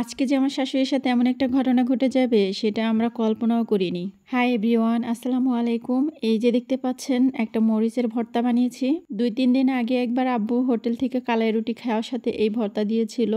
আজকে যে আমার শাশুড়ির সাথে এমন একটা ঘটনা ঘটে যাবে সেটা আমরা কল্পনাও করিনি। হাই এভরিওয়ান, আসসালামু আলাইকুম। এই যে দেখতে পাচ্ছেন একটা মরিচের ভর্তা বানিয়েছি। 2-3 দিন আগে একবার আব্বু হোটেল থেকে কালাই রুটি খাওয়ার সাথে এই ভর্তা দিয়েছিল।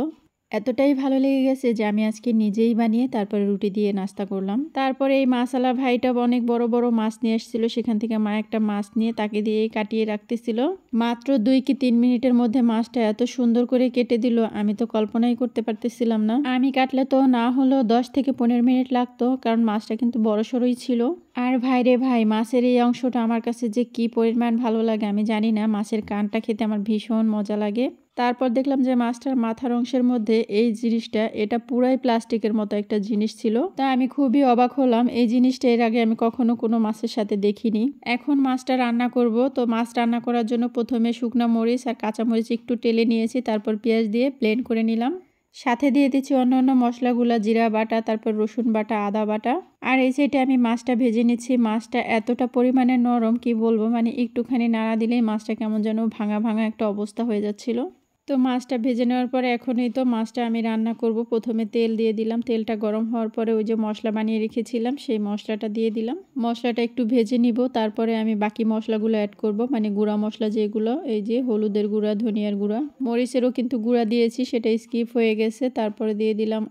এতটাই ভালো লেগে গেছে যে আমি আজকে নিজেই বানিয়ে তারপরে রুটি দিয়ে নাস্তা করলাম। তারপরে এই মাছালা ভাইটা অনেক বড় বড় মাছ নিয়ে এসেছিল, সেখান থেকে মা একটা মাছ নিয়ে তাকে দিয়েই কাটিয়ে রাখতেছিল। মাত্র 2 কি 3 মিনিটের মধ্যে মাছটা এত সুন্দর করে কেটে দিল, আমি তো কল্পনাই করতে পারতেছিলাম না। আমি কাটলে তো না হলো 10 থেকে 15 মিনিট লাগতো, কারণ মাছটা কিন্তু বড় সড়ই ছিল। আর ভাই রে ভাই, মাছের এই অংশটা আমার কাছে যে কি পরিমাণ ভালো লাগে আমি জানি না। মাছের কানটা খেতে আমার ভীষণ মজা লাগে। তারপর দেখলাম যে মাছটার মাথার অংশের মধ্যে এই জিনিসটা, এটা পুরাই প্লাস্টিকের মতো একটা জিনিস ছিল। তা আমি খুবই অবাক হলাম, এই জিনিসটা এর আগে আমি কখনো কোনো মাছের সাথে দেখিনি। এখন মাছটা রান্না করব। তো মাছ রান্না করার জন্য প্রথমে শুকনা মরিচ আর কাঁচা মরিচ একটু টেলে নিয়েছি, তারপর পেঁয়াজ দিয়ে ব্লেন্ড করে নিলাম। সাথে দিয়ে দিচ্ছি অন্যান্য মশলাগুলো, জিরা বাটা, তারপর রসুন বাটা, আদা বাটা। আর এই সাইডে আমি মাছটা ভেজে নিচ্ছি। মাছটা এতটা পরিমাণে নরম কি বলবো, মানে একটুখানি নাড়া দিলেই মাছটা কেমন যেন ভাঙা ভাঙা একটা অবস্থা হয়ে যাচ্ছিল। তো মাছটা ভেজে নেওয়ার পরে এখনই তো মাছটা আমি রান্না করব। প্রথমে তেল দিয়ে দিলাম, তেলটা গরম হওয়ার পরে ওই যে মশলা বানিয়ে রেখেছিলাম সেই মশলাটা দিয়ে দিলাম। মশলাটা একটু ভেজে নিব, তারপরে আমি বাকি মশলাগুলো অ্যাড করব, মানে গুঁড়া মশলা যেগুলো, এই যে হলুদের গুঁড়া, ধনিয়ার গুঁড়া, মরিচেরও কিন্তু গুঁড়া দিয়েছি, সেটা স্কিপ হয়ে গেছে। তারপরে দিয়ে দিলাম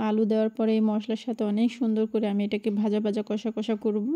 আলু দেওয়ার পরে এই মশলার সাথে অনেক সুন্দর করে আমি এটাকে ভাজা ভাজা কষা কষা করব।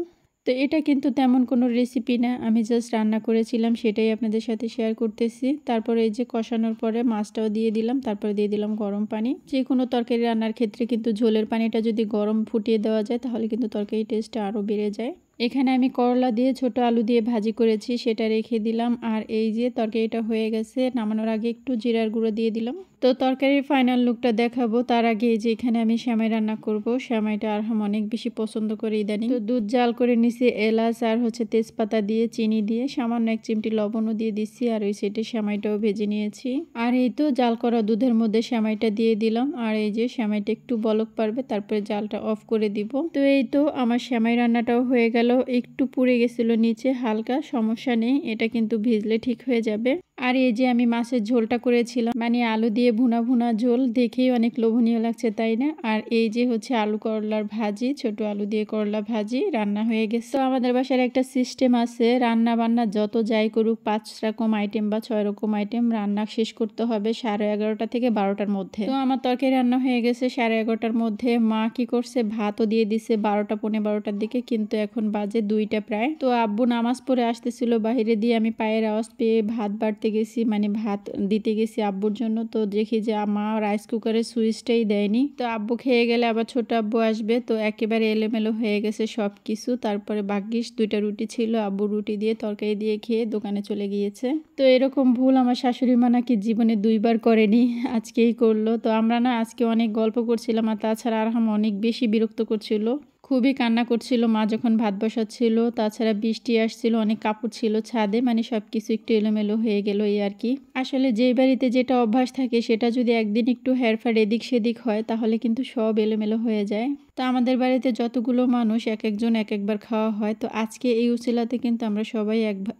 তো এটা কিন্তু তেমন কোনো রেসিপি না, আমি জাস্ট রান্না করেছিলাম সেটাই আপনাদের সাথে শেয়ার করতেছি। তারপরে এই যে কষানোর পরে মাছটাও দিয়ে দিলাম, তারপরে দিয়ে দিলাম গরম পানি। যে কোনো তরকারি রান্নার ক্ষেত্রে কিন্তু ঝোলের পানিটা যদি গরম ফুটিয়ে দেওয়া যায় তাহলে কিন্তু তরকারির টেস্টটা আরও বেড়ে যায়। এখানে আমি করলা দিয়ে ছোট আলু দিয়ে ভাজি করেছি, সেটা রেখে দিলাম। আর এই যে তরকারিটা হয়ে গেছে, নামানোর আগে একটু জিরার গুঁড়ো দিয়ে দিলাম। তো তরকারির ফাইনাল লুকটা দেখাবো তার আগে এই যে এখানে আমি সেমাই রান্না করব। সেমাইটা আরহাম অনেক বেশি পছন্দ করে ইদানিং। তো দুধ জাল করে নিছি, এলাচ আর তেজপাতা দিয়ে, চিনি দিয়ে, সামান্য 1 চিমটি লবণও দিয়ে দিচ্ছি। আর ওই সাইডে সেমাইটাও ভেজে নিয়েছি। আর এই তো জাল করা দুধের মধ্যে সেমাইটা দিয়ে দিলাম। আর এই যে সেমাইটা একটু বলক পারবে, তারপরে জালটা অফ করে দিব। তো এই তো আমার সেমাই রান্নাটাও হয়ে গেল। একটু পুড়ে গেছিল নিচে হালকা, সমস্যা নেই, এটা কিন্তু ভিজলে ঠিক হয়ে যাবে। আর এই যে আমি মাছের ঝোলটা করেছিলাম, মানে আলু দিয়ে ভুনা ভুনা ঝোল, দেখেই অনেক লোভনীয় লাগছে তাই না? আর এই যে হচ্ছে আলু করলার ভাজি, ছোট আলু দিয়ে করলা ভাজি রান্না হয়ে গেছে। তো আমাদের বাসার একটা সিস্টেম আছে, রান্না বান্না যত যাই করুক 5 রকম আইটেম বা 6 রকম আইটেম রান্না শেষ করতে হবে 11:30 থেকে 12টার মধ্যে। তো আমার তরকারি রান্না হয়ে গেছে 11:30টার মধ্যে। মা কি করছে, ভাতও দিয়ে দিছে 12টা পৌনে 12টার দিকে, কিন্তু এখন বাজে 2টা প্রায়। তো আব্বু নামাজ পড়ে আসতেছিল বাইরে দিয়ে, আমি পায়ের আওয়াজ পেয়ে ভাত বাড়তে গেছি, মানে ভাত দিতে গেছি আব্বুর জন্য। তো দেখি যে মা রাইস কুকারের সুইচটাই দেয়নি। তো আব্বু খেয়ে গেলে আবার ছোট আব্বু আসবে, তো একেবারে এলোমেলো হয়ে গেছে সব কিছু। তারপরে ভাগ্যিস 2টা রুটি ছিল, আব্বু রুটি দিয়ে তরকারি দিয়ে খেয়ে দোকানে চলে গিয়েছে। তো এরকম ভুল আমার শাশুড়ি মা নাকি জীবনে 2বার করেনি, আজকেই করলো। তো আমরা না আজকে অনেক গল্প করছিলাম, আর তাছাড়া আরহাম অনেক বেশি বিরক্ত করছিল, খুবই কান্না করছিল মা যখন ভাত বসাচ্ছিল। তাছাড়া বৃষ্টি আসছিল, অনেক কাপড় ছিল ছাদে, মানে সব কিছু একটু এলোমেলো হয়ে গেল এই আর কি। আসলে যেই বাড়িতে যেটা অভ্যাস থাকে সেটা যদি একদিন একটু হেরফের এদিক সেদিক হয় তাহলে কিন্তু সব এলোমেলো হয়ে যায়। তো আমাদের বাড়িতে যতগুলো মানুষ এক একজন এক একবার খাওয়া হয়, তো আজকে এই উসিলাতে কিন্তু আমরা সবাই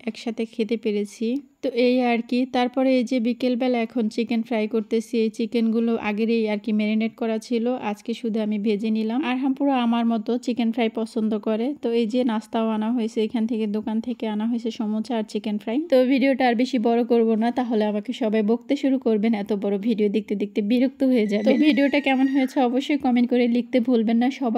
একসাথে খেতে পেরেছি। তো এই আর কি। তারপরে এই যে বিকেলবেলা এখন চিকেন ফ্রাই করতেছি। এই চিকেনগুলো আগেরই আর কি ম্যারিনেট করা ছিল, আজকে শুধু আমি ভেজে নিলাম। আর পুরো আমার মতো চিকেন ফ্রাই পছন্দ করে। তো এই যে নাস্তাও আনা হয়েছে, এখান থেকে দোকান থেকে আনা হয়েছে সমোসা আর চিকেন ফ্রাই। তো ভিডিওটা আর বেশি বড় করব না, তাহলে আমাকে সবাই বকতে শুরু করবেন, এত বড় ভিডিও দেখতে দেখতে বিরক্ত হয়ে যাবে। তো ভিডিওটা কেমন হয়েছে অবশ্যই কমেন্ট করে লিখতে ভুলবেন না। সবাই